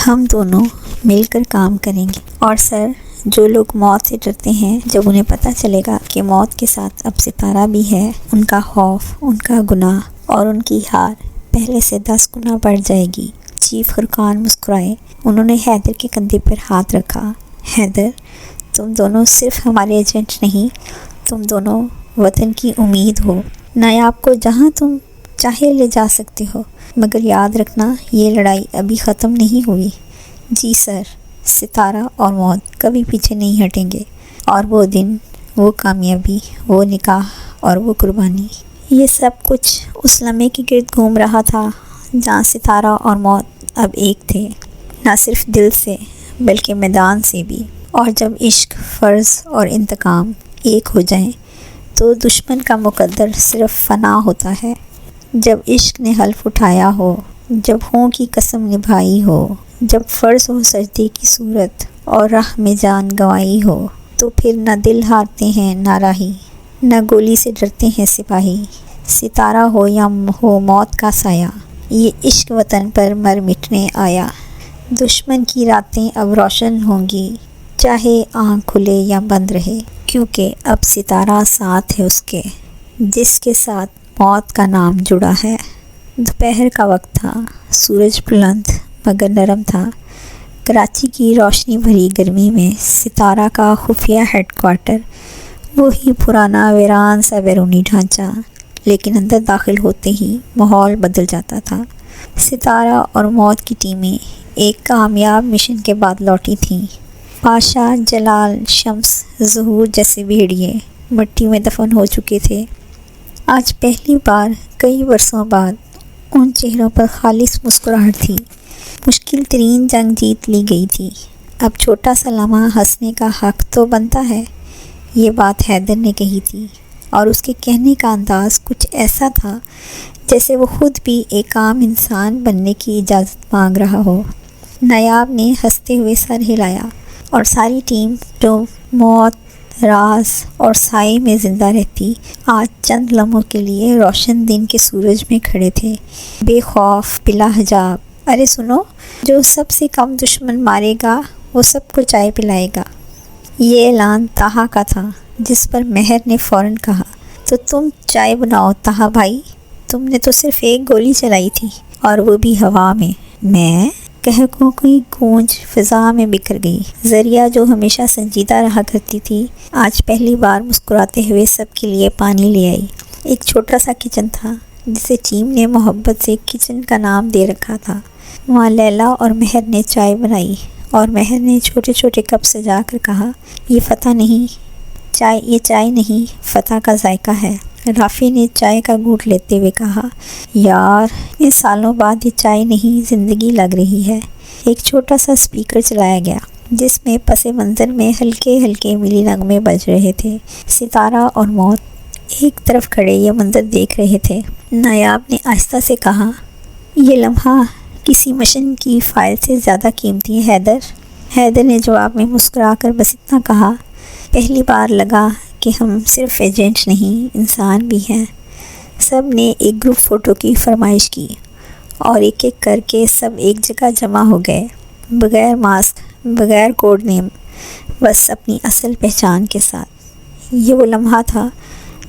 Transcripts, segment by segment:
ہم دونوں مل کر کام کریں گے۔ اور سر، جو لوگ موت سے ڈرتے ہیں، جب انہیں پتہ چلے گا کہ موت کے ساتھ اب ستارہ بھی ہے، ان کا خوف، ان کا گناہ اور ان کی ہار پہلے سے 10 گنا بڑھ جائے گی۔ چیف خرقان مسکرائے۔ انہوں نے حیدر کے کندھے پر ہاتھ رکھا۔ حیدر، تم دونوں صرف ہمارے ایجنٹ نہیں، تم دونوں وطن کی امید ہو۔ نایاب کو جہاں تم چاہے لے جا سکتے ہو، مگر یاد رکھنا یہ لڑائی ابھی ختم نہیں ہوئی۔ جی سر، ستارہ اور موت کبھی پیچھے نہیں ہٹیں گے، اور وہ دن، وہ کامیابی، وہ نکاح اور وہ قربانی، یہ سب کچھ اس لمحے کے گرد گھوم رہا تھا جہاں ستارہ اور موت اب ایک تھے، نہ صرف دل سے بلکہ میدان سے بھی۔ اور جب عشق، فرض اور انتقام ایک ہو جائیں تو دشمن کا مقدر صرف فنا ہوتا ہے۔ جب عشق نے حلف اٹھایا ہو، جب ہوں کی قسم نبھائی ہو، جب فرض ہو سجدے کی صورت اور راہ میں جان گنوائی ہو، تو پھر نہ دل ہارتے ہیں نہ راہی، نہ گولی سے ڈرتے ہیں سپاہی۔ ستارہ ہو یا ہو موت کا سایہ، یہ عشق وطن پر مر مٹنے آیا۔ دشمن کی راتیں اب روشن ہوں گی، چاہے آنکھ کھلے یا بند رہے، کیونکہ اب ستارہ ساتھ ہے اس کے، جس کے ساتھ موت کا نام جڑا ہے۔ دوپہر کا وقت تھا، سورج بلند مگر نرم تھا۔ کراچی کی روشنی بھری گرمی میں ستارہ کا خفیہ ہیڈ کوارٹر، وہی پرانا ویران سا بیرونی ڈھانچہ، لیکن اندر داخل ہوتے ہی ماحول بدل جاتا تھا۔ ستارہ اور موت کی ٹیمیں ایک کامیاب مشن کے بعد لوٹی تھیں۔ پاشا، جلال، شمس، ظہور جیسے بھیڑیے مٹی میں دفن ہو چکے تھے۔ آج پہلی بار کئی برسوں بعد ان چہروں پر خالص مسکراہٹ تھی۔ مشکل ترین جنگ جیت لی گئی تھی، اب چھوٹا سا لمحہ ہنسنے کا حق تو بنتا ہے۔ یہ بات حیدر نے کہی تھی، اور اس کے کہنے کا انداز کچھ ایسا تھا جیسے وہ خود بھی ایک عام انسان بننے کی اجازت مانگ رہا ہو۔ نایاب نے ہنستے ہوئے سر ہلایا، اور ساری ٹیم جو موت، راز اور سائے میں زندہ رہتی، آج چند لمحوں کے لیے روشن دن کے سورج میں کھڑے تھے، بے خوف، بلا حجاب۔ ارے سنو، جو سب سے کم دشمن مارے گا وہ سب کو چائے پلائے گا۔ یہ اعلان طہا کا تھا، جس پر مہر نے فوراً کہا، تو تم چائے بناؤ طہا بھائی، تم نے تو صرف ایک گولی چلائی تھی، اور وہ بھی ہوا میں۔ میں کہکوں کی گونج فضا میں بکھر گئی۔ ذریعہ، جو ہمیشہ سنجیدہ رہا کرتی تھی، آج پہلی بار مسکراتے ہوئے سب کے لیے پانی لے آئی۔ ایک چھوٹا سا کچن تھا، جسے ٹیم نے محبت سے کچن کا نام دے رکھا تھا۔ وہاں لیلا اور مہر نے چائے بنائی، اور مہر نے چھوٹے چھوٹے کپ سجا کر کہا، یہ چائے نہیں، فتح کا ذائقہ ہے۔ رافی نے چائے کا گھونٹ لیتے ہوئے کہا، یار، ان سالوں بعد یہ چائے نہیں، زندگی لگ رہی ہے۔ ایک چھوٹا سا اسپیکر چلایا گیا، جس میں پس منظر میں ہلکے ہلکے ملی نغمے بج رہے تھے۔ ستارہ اور موت ایک طرف کھڑے یہ منظر دیکھ رہے تھے۔ نایاب نے آہستہ سے کہا، یہ لمحہ کسی مشن کی فائل سے زیادہ قیمتی ہے حیدر۔ حیدر نے جواب میں مسکرا کر بس اتنا کہا، پہلی بار لگا کہ ہم صرف ایجنٹ نہیں، انسان بھی ہیں۔ سب نے ایک گروپ فوٹو کی فرمائش کی، اور ایک ایک کر کے سب ایک جگہ جمع ہو گئے، بغیر ماسک، بغیر کوڈ نیم، بس اپنی اصل پہچان کے ساتھ۔ یہ وہ لمحہ تھا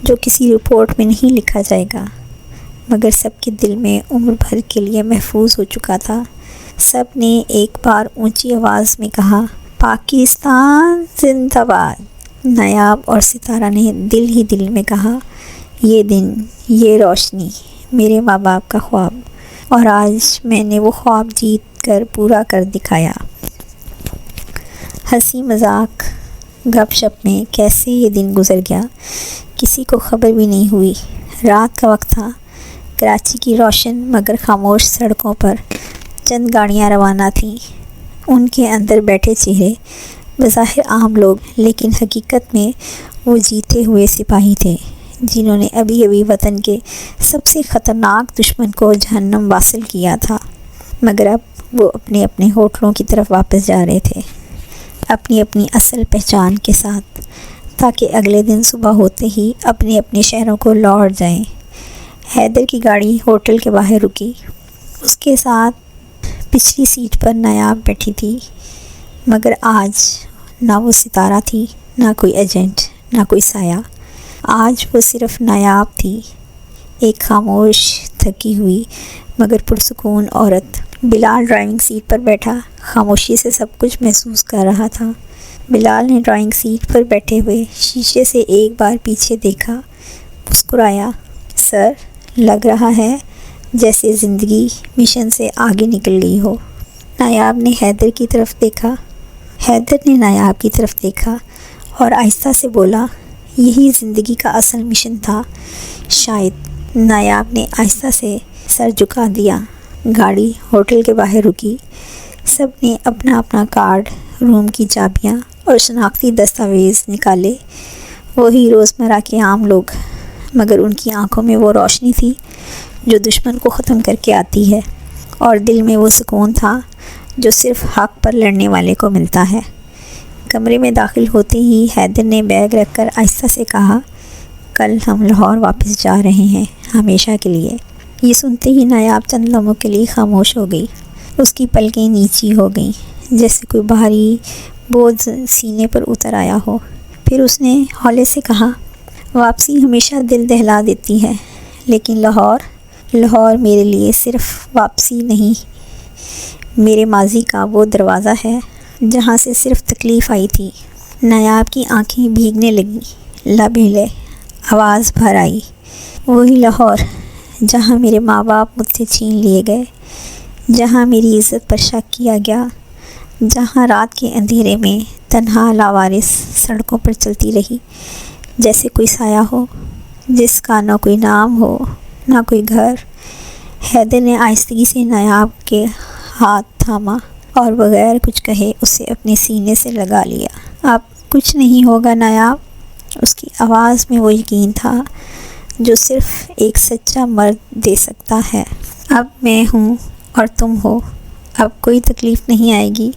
جو کسی رپورٹ میں نہیں لکھا جائے گا، مگر سب کے دل میں عمر بھر کے لیے محفوظ ہو چکا تھا۔ سب نے ایک بار اونچی آواز میں کہا، پاکستان زندہ باد۔ نایاب اور ستارہ نے دل ہی دل میں کہا، یہ دن، یہ روشنی، میرے ماں باپ کا خواب، اور آج میں نے وہ خواب جیت کر پورا کر دکھایا۔ ہنسی مذاق، گپ شپ میں کیسے یہ دن گزر گیا، کسی کو خبر بھی نہیں ہوئی۔ رات کا وقت تھا، کراچی کی روشن مگر خاموش سڑکوں پر چند گاڑیاں روانہ تھیں۔ ان کے اندر بیٹھے چہرے بظاہر عام لوگ، لیکن حقیقت میں وہ جیتے ہوئے سپاہی تھے، جنہوں نے ابھی ابھی وطن کے سب سے خطرناک دشمن کو جہنم واصل کیا تھا، مگر اب وہ اپنے اپنے ہوٹلوں کی طرف واپس جا رہے تھے، اپنی اپنی اصل پہچان کے ساتھ، تاکہ اگلے دن صبح ہوتے ہی اپنے اپنے شہروں کو لوٹ جائیں۔ حیدر کی گاڑی ہوٹل کے باہر رکی، اس کے ساتھ پچھلی سیٹ پر نایاب بیٹھی تھی، مگر آج نہ وہ ستارہ تھی، نہ کوئی ایجنٹ، نہ کوئی سایہ۔ آج وہ صرف نایاب تھی، ایک خاموش، تھکی ہوئی مگر پرسکون عورت۔ بلال ڈرائیونگ سیٹ پر بیٹھا خاموشی سے سب کچھ محسوس کر رہا تھا۔ بلال نے ڈرائیونگ سیٹ پر بیٹھے ہوئے شیشے سے ایک بار پیچھے دیکھا، مسکرایا۔ سر، لگ رہا ہے جیسے زندگی مشن سے آگے نکل گئی ہو۔ نایاب نے حیدر کی طرف دیکھا۔ حیدر نے نایاب کی طرف دیکھا اور آہستہ سے بولا، یہی زندگی کا اصل مشن تھا شاید۔ نایاب نے آہستہ سے سر جھکا دیا۔ گاڑی ہوٹل کے باہر رکی۔ سب نے اپنا اپنا کارڈ، روم کی چابیاں اور شناختی دستاویز نکالے۔ وہی روزمرہ کے عام لوگ، مگر ان کی آنکھوں میں وہ روشنی تھی جو دشمن کو ختم کر کے آتی ہے، اور دل میں وہ سکون تھا جو صرف حق پر لڑنے والے کو ملتا ہے۔ کمرے میں داخل ہوتے ہی حیدر نے بیگ رکھ کر آہستہ سے کہا، کل ہم لاہور واپس جا رہے ہیں، ہمیشہ کے لیے۔ یہ سنتے ہی نایاب چند لمحوں کے لیے خاموش ہو گئی۔ اس کی پلکیں نیچی ہو گئیں، جیسے کوئی بھاری بوجھ سینے پر اتر آیا ہو۔ پھر اس نے ہولے سے کہا، واپسی ہمیشہ دل دہلا دیتی ہے، لیکن لاہور میرے لیے صرف واپسی نہیں، میرے ماضی کا وہ دروازہ ہے جہاں سے صرف تکلیف آئی تھی۔ نایاب کی آنکھیں بھیگنے لگیں، لب ہلے، آواز بھر آئی، وہی لاہور جہاں میرے ماں باپ مجھ سے چھین لیے گئے، جہاں میری عزت پر شک کیا گیا، جہاں رات کے اندھیرے میں تنہا لاوارث سڑکوں پر چلتی رہی، جیسے کوئی سایہ ہو جس کا نہ کوئی نام ہو، نہ کوئی گھر۔ حیدر نے آہستگی سے نایاب کے ہاتھ تھاما اور بغیر کچھ کہے اسے اپنے سینے سے لگا لیا۔ اب کچھ نہیں ہوگا نایاب۔ اس کی آواز میں وہ یقین تھا جو صرف ایک سچا مرد دے سکتا ہے۔ اب میں ہوں اور تم ہو، اب کوئی تکلیف نہیں آئے گی،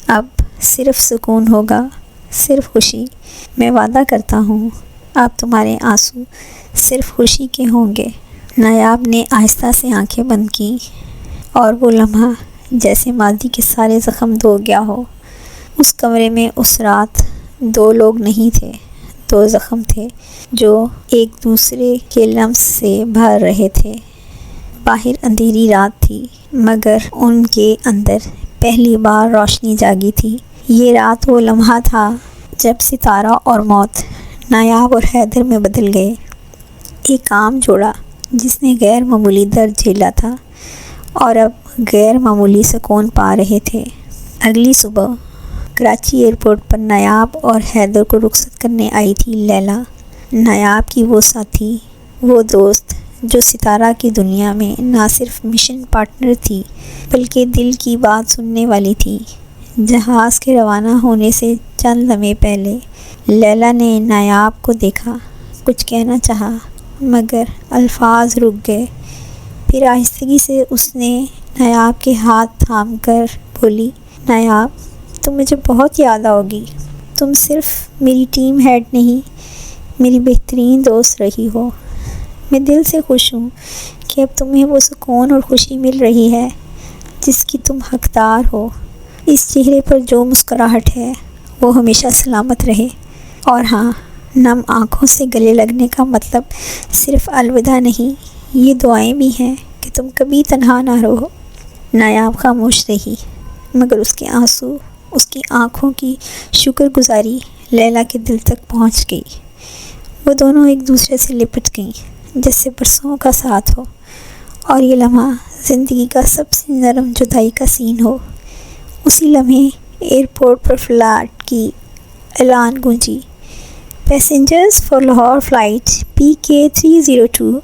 اب صرف سکون ہوگا، صرف خوشی۔ میں وعدہ کرتا ہوں اب تمہارے آنسو صرف خوشی کے ہوں گے۔ نایاب نے آہستہ سے آنکھیں بند کیں، اور وہ لمحہ جیسے ماضی کے سارے زخم دھو گیا ہو۔ اس کمرے میں اس رات دو لوگ نہیں تھے، دو زخم تھے جو ایک دوسرے کے لمس سے بھر رہے تھے۔ باہر اندھیری رات تھی، مگر ان کے اندر پہلی بار روشنی جاگی تھی۔ یہ رات وہ لمحہ تھا جب ستارہ اور موت نایاب اور حیدر میں بدل گئے۔ ایک عام جوڑا جس نے غیر معمولی درد جھیلا تھا اور اب غیر معمولی سکون پا رہے تھے۔ اگلی صبح کراچی ایئرپورٹ پر نایاب اور حیدر کو رخصت کرنے آئی تھی لیلا، نایاب کی وہ ساتھی، وہ دوست جو ستارہ کی دنیا میں نہ صرف مشن پارٹنر تھی بلکہ دل کی بات سننے والی تھی۔ جہاز کے روانہ ہونے سے چند لمحے پہلے لیلا نے نایاب کو دیکھا، کچھ کہنا چاہا مگر الفاظ رک گئے۔ پھر آہستگی سے اس نے نایاب کے ہاتھ تھام کر بولی، نایاب، تم مجھے بہت یاد آؤ گی۔ تم صرف میری ٹیم ہیڈ نہیں، میری بہترین دوست رہی ہو۔ میں دل سے خوش ہوں کہ اب تمہیں وہ سکون اور خوشی مل رہی ہے جس کی تم حقدار ہو۔ اس چہرے پر جو مسکراہٹ ہے وہ ہمیشہ سلامت رہے۔ اور ہاں، نم آنکھوں سے گلے لگنے کا مطلب صرف الوداع نہیں، یہ دعائیں بھی ہیں کہ تم کبھی تنہا نہ رہو۔ نایاب خاموش رہی، مگر اس کے آنسو، اس کی آنکھوں کی شکر گزاری لیلا کے دل تک پہنچ گئی۔ وہ دونوں ایک دوسرے سے لپٹ گئیں جیسے برسوں کا ساتھ ہو، اور یہ لمحہ زندگی کا سب سے نرم جدائی کا سین ہو۔ اسی لمحے ایئرپورٹ پر فلائٹ کی اعلان گونجی، passengers for Lahore flight PK302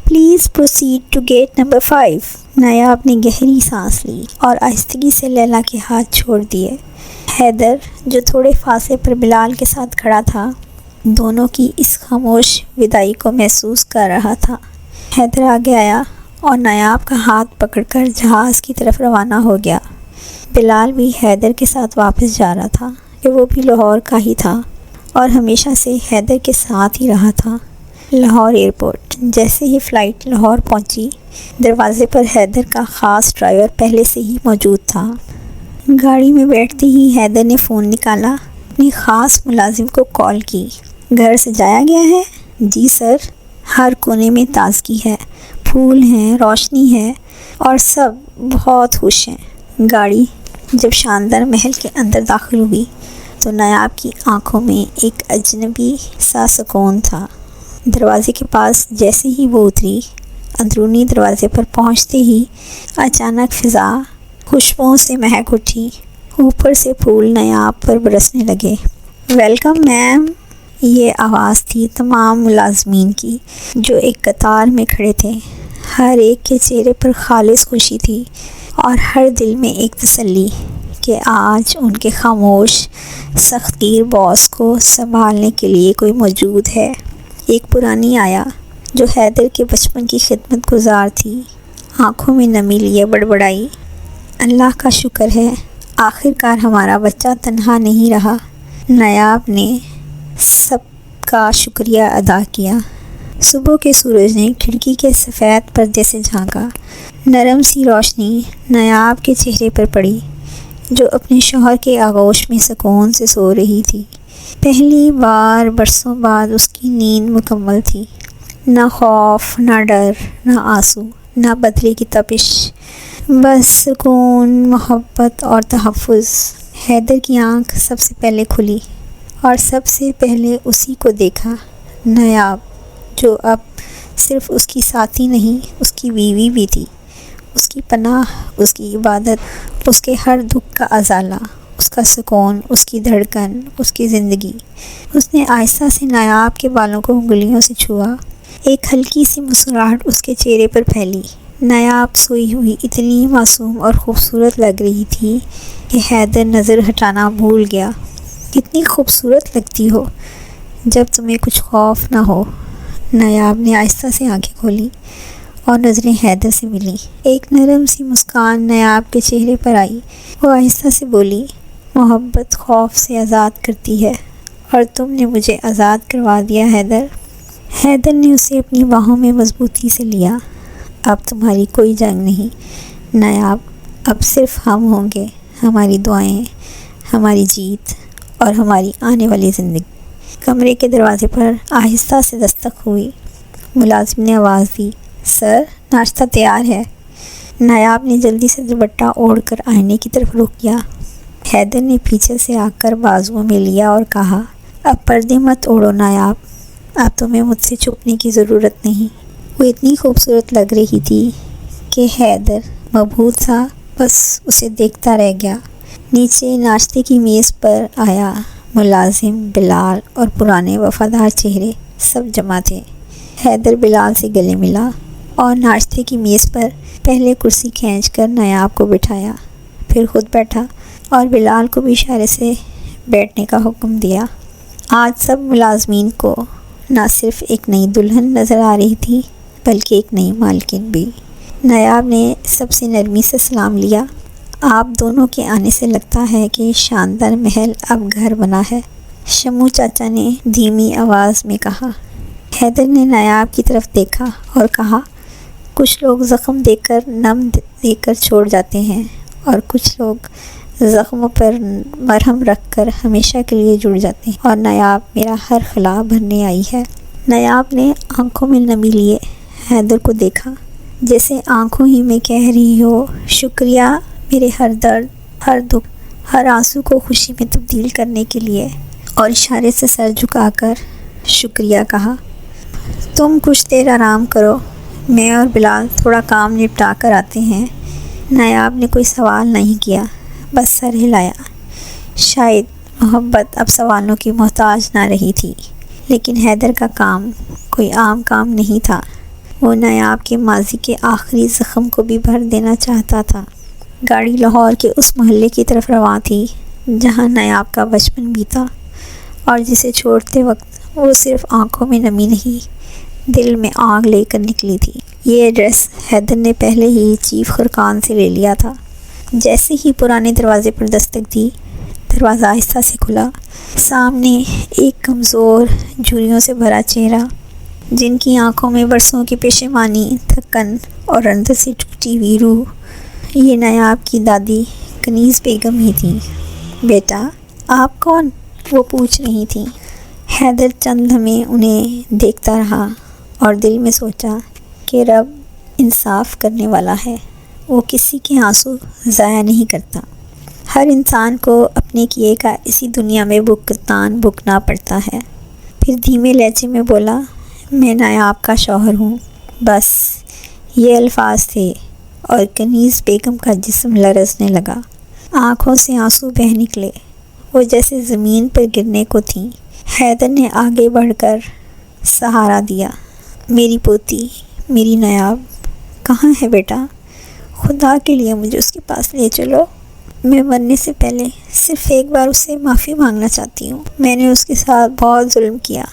please proceed to gate number 5۔ نایاب نے گہری سانس لی اور آہستگی سے لیلا کے ہاتھ چھوڑ دیے۔ حیدر جو تھوڑے فاصلے پر بلال کے ساتھ کھڑا تھا، دونوں کی اس خاموش وداعی کو محسوس کر رہا تھا۔ حیدر آگے آیا اور نایاب کا ہاتھ پکڑ کر جہاز کی طرف روانہ ہو گیا۔ بلال بھی حیدر کے ساتھ واپس جا رہا تھا کہ وہ بھی لاہور کا ہی تھا اور ہمیشہ سے حیدر کے ساتھ ہی رہا تھا۔ لاہور ایئرپورٹ۔ جیسے ہی فلائٹ لاہور پہنچی، دروازے پر حیدر کا خاص ڈرائیور پہلے سے ہی موجود تھا۔ گاڑی میں بیٹھتے ہی حیدر نے فون نکالا، اپنے خاص ملازم کو کال کی۔ گھر سجایا گیا ہے؟ جی سر، ہر کونے میں تازگی ہے، پھول ہیں، روشنی ہے اور سب بہت خوش ہیں۔ گاڑی جب شاندار محل کے اندر داخل ہوئی تو نایاب کی آنکھوں میں ایک اجنبی سا سکون تھا۔ دروازے کے پاس جیسے ہی وہ اتری، اندرونی دروازے پر پہنچتے ہی اچانک فضا خوشبوؤں سے مہک اٹھی، اوپر سے پھول نایاب پر برسنے لگے۔ ویلکم میم، یہ آواز تھی تمام ملازمین کی جو ایک قطار میں کھڑے تھے۔ ہر ایک کے چہرے پر خالص خوشی تھی اور ہر دل میں ایک تسلی کہ آج ان کے خاموش سخت گیر باس کو سنبھالنے کے لیے کوئی موجود ہے۔ ایک پرانی آیا جو حیدر کے بچپن کی خدمت گزار تھی، آنکھوں میں نمی لیے بڑبڑائی، اللہ کا شکر ہے، آخر کار ہمارا بچہ تنہا نہیں رہا۔ نایاب نے سب کا شکریہ ادا کیا۔ صبح کے سورج نے کھڑکی کے سفید پردے سے جھانکا، نرم سی روشنی نایاب کے چہرے پر پڑی جو اپنے شوہر کے آغوش میں سکون سے سو رہی تھی۔ پہلی بار برسوں بعد اس کی نیند مکمل تھی، نہ خوف، نہ ڈر، نہ آنسو، نہ بدلے کی تپش، بس سکون، محبت اور تحفظ۔ حیدر کی آنکھ سب سے پہلے کھلی اور سب سے پہلے اسی کو دیکھا، نایاب، جو اب صرف اس کی ساتھی نہیں، اس کی بیوی بھی تھی، اس کی پناہ، اس کی عبادت، اس کے ہر دکھ کا ازالہ، اس کا سکون، اس کی دھڑکن، اس کی زندگی۔ اس نے آہستہ سے نایاب کے بالوں کو انگلیوں سے چھوا، ایک ہلکی سی مسکراہٹ اس کے چہرے پر پھیلی۔ نایاب سوئی ہوئی اتنی معصوم اور خوبصورت لگ رہی تھی کہ حیدر نظر ہٹانا بھول گیا۔ کتنی خوبصورت لگتی ہو جب تمہیں کچھ خوف نہ ہو۔ نایاب نے آہستہ سے آنکھیں کھولی اور نظریں حیدر سے ملی۔ ایک نرم سی مسکان نایاب کے چہرے پر آئی۔ وہ آہستہ سے بولی، محبت خوف سے آزاد کرتی ہے اور تم نے مجھے آزاد کروا دیا حیدر۔ حیدر نے اسے اپنی باہوں میں مضبوطی سے لیا۔ اب تمہاری کوئی جنگ نہیں نایاب، اب صرف ہم ہوں گے، ہماری دعائیں، ہماری جیت اور ہماری آنے والی زندگی۔ کمرے کے دروازے پر آہستہ سے دستک ہوئی۔ ملازم نے آواز دی، سر، ناشتہ تیار ہے۔ نایاب نے جلدی سے دوپٹہ اوڑھ کر آئینے کی طرف رخ کیا۔ حیدر نے پیچھے سے آ کر بازوؤں میں لیا اور کہا، اب پردے مت اوڑھو نایاب، اب تمہیں مجھ سے چھپنے کی ضرورت نہیں۔ وہ اتنی خوبصورت لگ رہی تھی کہ حیدر مبہوت تھا، بس اسے دیکھتا رہ گیا۔ نیچے ناشتے کی میز پر آیا، ملازم، بلال اور پرانے وفادار چہرے سب جمع تھے۔ حیدر بلال سے گلے ملا اور ناشتے کی میز پر پہلے کرسی کھینچ کر نایاب کو بٹھایا، پھر خود بیٹھا اور بلال کو بھی اشارے سے بیٹھنے کا حکم دیا۔ آج سب ملازمین کو نہ صرف ایک نئی دلہن نظر آ رہی تھی بلکہ ایک نئی مالکن بھی۔ نایاب نے سب سے نرمی سے سلام لیا، آپ دونوں کے آنے سے لگتا ہے کہ شاندار محل اب گھر بنا ہے، شمو چاچا نے دھیمی آواز میں کہا۔ حیدر نے نایاب کی طرف دیکھا اور کہا، کچھ لوگ زخم دے کر نم دے کر چھوڑ جاتے ہیں اور کچھ لوگ زخموں پر مرہم رکھ کر ہمیشہ کے لیے جڑ جاتے ہیں، اور نایاب میرا ہر خلا بھرنے آئی ہے۔ نایاب نے آنکھوں میں نمی لیے حیدر کو دیکھا، جیسے آنکھوں ہی میں کہہ رہی ہو، شکریہ میرے ہر درد، ہر دکھ، ہر آنسو کو خوشی میں تبدیل کرنے کے لیے، اور اشارے سے سر جھکا کر شکریہ کہا۔ تم کچھ دیر آرام کرو، میں اور بلال تھوڑا کام نپٹا کر آتے ہیں۔ نایاب نے کوئی سوال نہیں کیا، بس سر ہلایا۔ شاید محبت اب سوالوں کی محتاج نہ رہی تھی، لیکن حیدر کا کام کوئی عام کام نہیں تھا، وہ نایاب کے ماضی کے آخری زخم کو بھی بھر دینا چاہتا تھا۔ گاڑی لاہور کے اس محلے کی طرف رواں تھی جہاں نایاب کا بچپن بیتا، اور جسے چھوڑتے وقت وہ صرف آنکھوں میں نمی نہیں، دل میں آگ لے کر نکلی تھی۔ یہ ایڈریس حیدر نے پہلے ہی چیف خرقان سے لے لیا تھا۔ جیسے ہی پرانے دروازے پر دستک دی، دروازہ آہستہ سے کھلا۔ سامنے ایک کمزور، جھریوں سے بھرا چہرہ جن کی آنکھوں میں برسوں کی پشیمانی، تھکن اور اندر سے ٹوٹی ہوئی روح، یہ نایاب کی دادی کنیز بیگم ہی تھیں۔ بیٹا آپ کون؟ وہ پوچھ رہی تھیں۔ حیدر چند لمحے انہیں دیکھتا رہا اور دل میں سوچا کہ رب انصاف کرنے والا ہے، وہ کسی کے آنسو ضائع نہیں کرتا۔ ہر انسان کو اپنے کیے کا اسی دنیا میں بھگتان بھگتنا پڑتا ہے۔ پھر دھیمے لہجے میں بولا، میں نایاب کا شوہر ہوں، بس یہ الفاظ تھے اور کنیز بیگم کا جسم لرزنے لگا، آنکھوں سے آنسو بہہ نکلے، وہ جیسے زمین پر گرنے کو تھیں۔ حیدر نے آگے بڑھ کر سہارا دیا، میری پوتی، میری نایاب کہاں ہے بیٹا؟ خدا کے لیے مجھے اس کے پاس لے چلو، میں مرنے سے پہلے صرف ایک بار اس سے معافی مانگنا چاہتی ہوں۔ میں نے اس کے ساتھ بہت ظلم کیا،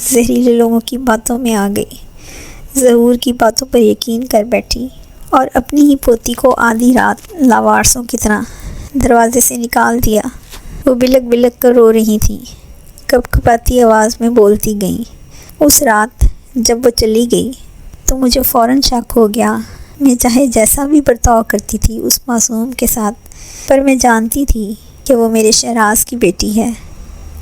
زہریلے لوگوں کی باتوں میں آ گئی، ظہور کی باتوں پر یقین کر بیٹھی اور اپنی ہی پوتی کو آدھی رات لاوارثوں کی طرح دروازے سے نکال دیا۔ وہ بلک بلک کر رو رہی تھیں، کپ کپاتی آواز میں بولتی گئیں، اس رات جب وہ چلی گئی تو مجھے فوراً شک ہو گیا۔ میں چاہے جیسا بھی برتاؤ کرتی تھی اس معصوم کے ساتھ، پر میں جانتی تھی کہ وہ میرے شہراز کی بیٹی ہے،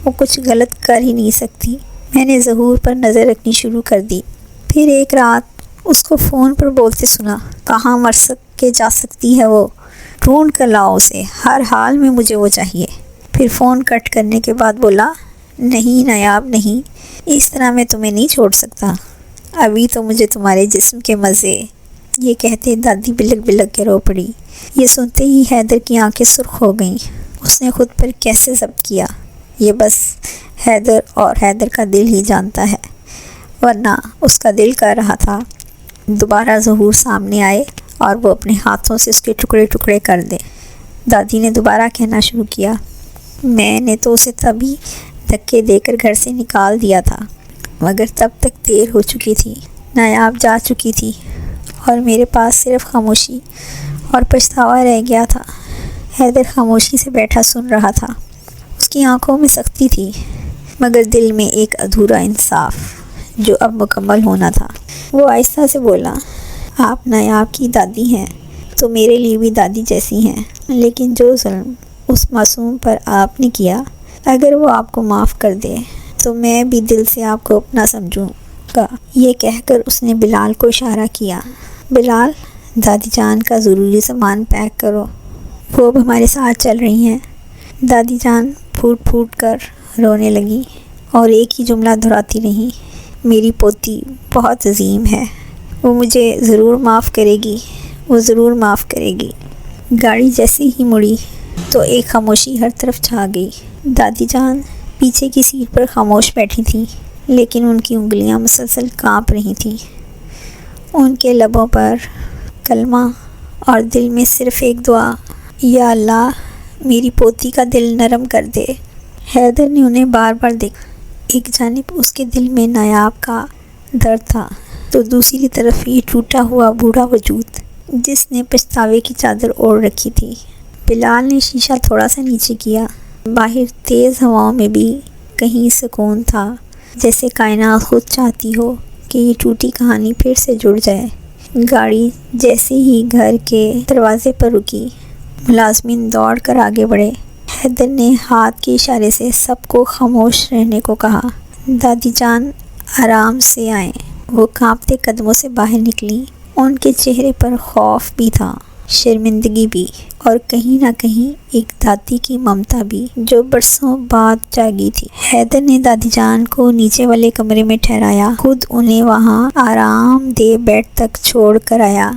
وہ کچھ غلط کر ہی نہیں سکتی۔ میں نے ظہور پر نظر رکھنی شروع کر دی۔ پھر ایک رات اس کو فون پر بولتے سنا، کہاں مر کے جا سکتی ہے وہ، ڈھونڈ کر لاؤ اسے، ہر حال میں مجھے وہ چاہیے۔ پھر فون کٹ کرنے کے بعد بولا، نہیں نایاب نہیں، اس طرح میں تمہیں نہیں چھوڑ سکتا، ابھی تو مجھے تمہارے جسم کے مزے۔ یہ کہتے دادی بلک بلک کے رو پڑی۔ یہ سنتے ہی حیدر کی آنکھیں سرخ ہو گئیں۔ اس نے خود پر کیسے ضبط کیا، یہ بس حیدر اور حیدر کا دل ہی جانتا ہے، ورنہ اس کا دل کر رہا تھا دوبارہ ظہور سامنے آئے اور وہ اپنے ہاتھوں سے اس کے ٹکڑے ٹکڑے کر دے۔ دادی نے دوبارہ کہنا شروع کیا، میں نے تو اسے تبھی دھکے دے کر گھر سے نکال دیا تھا، مگر تب تک دیر ہو چکی تھی، نایاب جا چکی تھی اور میرے پاس صرف خاموشی اور پچھتاوا رہ گیا تھا۔ حیدر خاموشی سے بیٹھا سن رہا تھا، اس کی آنکھوں میں سختی تھی مگر دل میں ایک ادھورا انصاف جو اب مکمل ہونا تھا۔ وہ آہستہ سے بولا، آپ نایاب کی دادی ہیں تو میرے لیے بھی دادی جیسی ہیں، لیکن جو ظلم اس معصوم پر آپ نے کیا، اگر وہ آپ کو معاف کر دے تو میں بھی دل سے آپ کو اپنا سمجھوں گا۔ یہ کہہ کر اس نے بلال کو اشارہ کیا، بلال دادی جان کا ضروری سامان پیک کرو، وہ اب ہمارے ساتھ چل رہی ہیں۔ دادی جان پھوٹ پھوٹ کر رونے لگی اور ایک ہی جملہ دہراتی رہی، میری پوتی بہت عظیم ہے، وہ مجھے ضرور معاف کرے گی، وہ ضرور معاف کرے گی۔ گاڑی جیسے ہی مڑی تو ایک خاموشی ہر طرف چھا گئی۔ دادی جان پیچھے کی سیٹ پر خاموش بیٹھی تھیں، لیکن ان کی انگلیاں مسلسل کانپ رہی تھیں، ان کے لبوں پر کلمہ اور دل میں صرف ایک دعا، یا اللہ میری پوتی کا دل نرم کر دے۔ حیدر نے انہیں بار بار دیکھا، ایک جانب اس کے دل میں نایاب کا درد تھا تو دوسری طرف یہ ٹوٹا ہوا بوڑھا وجود جس نے پچھتاوے کی چادر اوڑھ رکھی تھی۔ بلال نے شیشہ تھوڑا سا نیچے کیا، باہر تیز ہواؤں میں بھی کہیں سکون تھا، جیسے کائنات خود چاہتی ہو کہ یہ ٹوٹی کہانی پھر سے جڑ جائے۔ گاڑی جیسے ہی گھر کے دروازے پر رکی، ملازمین دوڑ کر آگے بڑھے۔ حیدر نے ہاتھ کے اشارے سے سب کو خاموش رہنے کو کہا۔ دادی جان آرام سے آئیں۔ وہ کانپتے قدموں سے باہر نکلی، ان کے چہرے پر خوف بھی تھا، شرمندگی بھی، اور کہیں نہ کہیں ایک دادی کی ممتا بھی جو برسوں بعد جاگی تھی۔ حیدر نے دادی جان کو نیچے والے کمرے میں ٹھہرایا، خود انہیں وہاں آرام دہ بیڈ تک چھوڑ کر آیا۔